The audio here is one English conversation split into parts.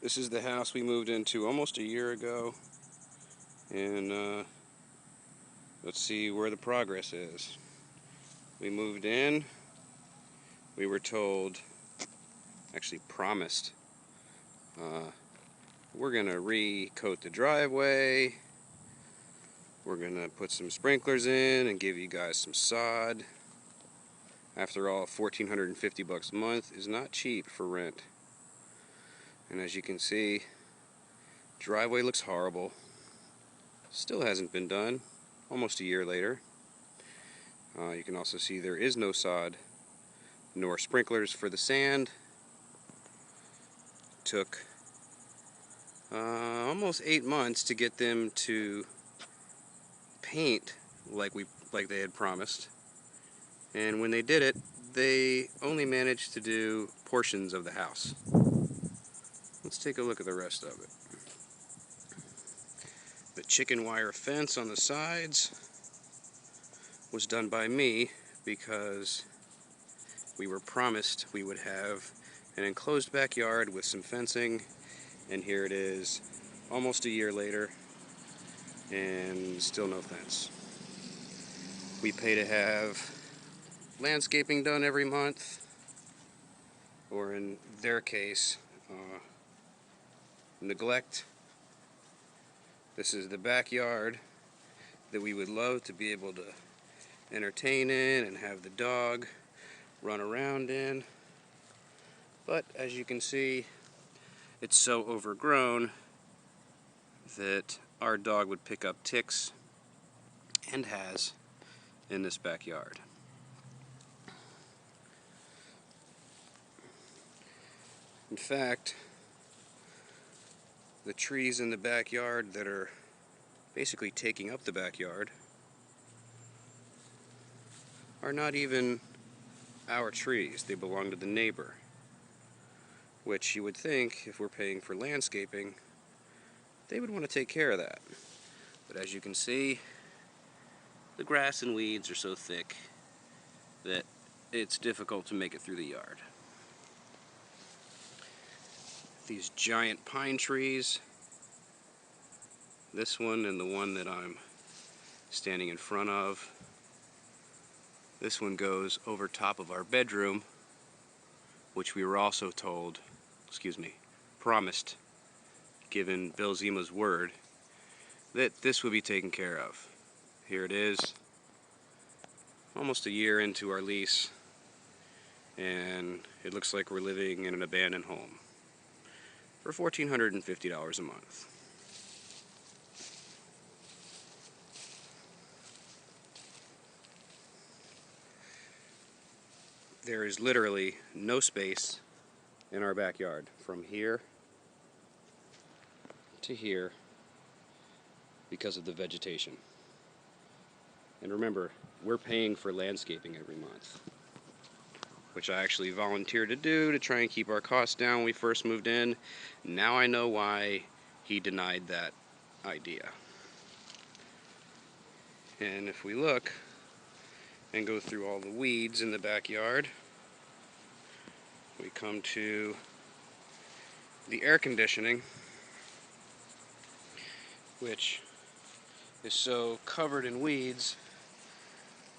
This is the house we moved into almost a year ago, and let's see where the progress is. We moved in, we were told, actually promised, we're gonna recoat the driveway, we're gonna put some sprinklers in and give you guys some sod. After all, $1,450 a month is not cheap for rent. And as you can see, driveway looks horrible. Still hasn't been done, almost a year later. You can also see there is no sod nor sprinklers for the sand. Took almost 8 months to get them to paint like they had promised. And when they did it, they only managed to do portions of the house. Let's take a look at the rest of it. The chicken wire fence on the sides was done by me because we were promised we would have an enclosed backyard with some fencing, and here it is almost a year later and still no fence. We pay to have landscaping done every month, or in their case, neglect. This is the backyard that we would love to be able to entertain in and have the dog run around in, but as you can see, it's so overgrown that our dog would pick up ticks, and has, in this backyard. In fact, the trees in the backyard that are basically taking up the backyard are not even our trees. They belong to the neighbor, which you would think, if we're paying for landscaping, they would want to take care of that. But as you can see, the grass and weeds are so thick that it's difficult to make it through the yard. These giant pine trees, this one and the one that I'm standing in front of, this one goes over top of our bedroom, which we were also told, promised, given Bill Zima's word, that this would be taken care of. Here it is, almost a year into our lease, and it looks like we're living in an abandoned home for $1,450 a month. There is literally no space in our backyard from here to here because of the vegetation. And remember, we're paying for landscaping every month, which I actually volunteered to do to try and keep our costs down when we first moved in. Now I know why he denied that idea. And if we look and go through all the weeds in the backyard, we come to the air conditioning, which is so covered in weeds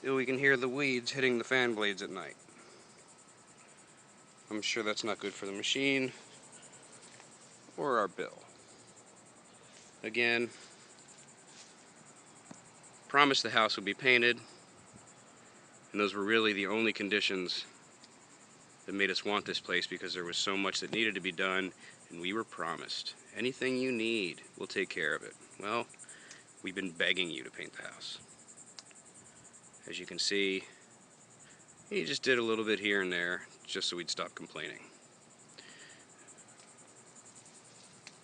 that we can hear the weeds hitting the fan blades at night. I'm sure that's not good for the machine or our bill. Again, promised the house would be painted, and those were really the only conditions that made us want this place, because there was so much that needed to be done, and we were promised, anything you need, we'll take care of it. Well, we've been begging you to paint the house. As you can see, he just did a little bit here and there, just so we'd stop complaining.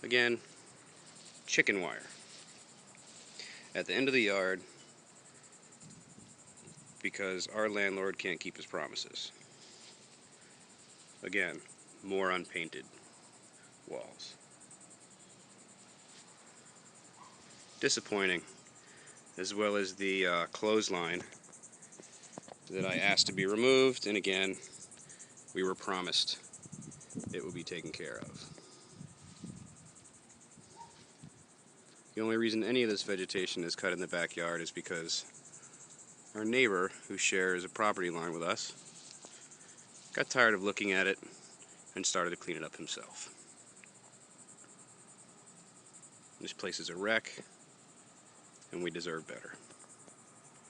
Again, chicken wire at the end of the yard, because our landlord can't keep his promises. Again, more unpainted walls. Disappointing, as well as the clothesline that I asked to be removed, and again, we were promised it would be taken care of. The only reason any of this vegetation is cut in the backyard is because our neighbor, who shares a property line with us, got tired of looking at it and started to clean it up himself. This place is a wreck, and we deserve better.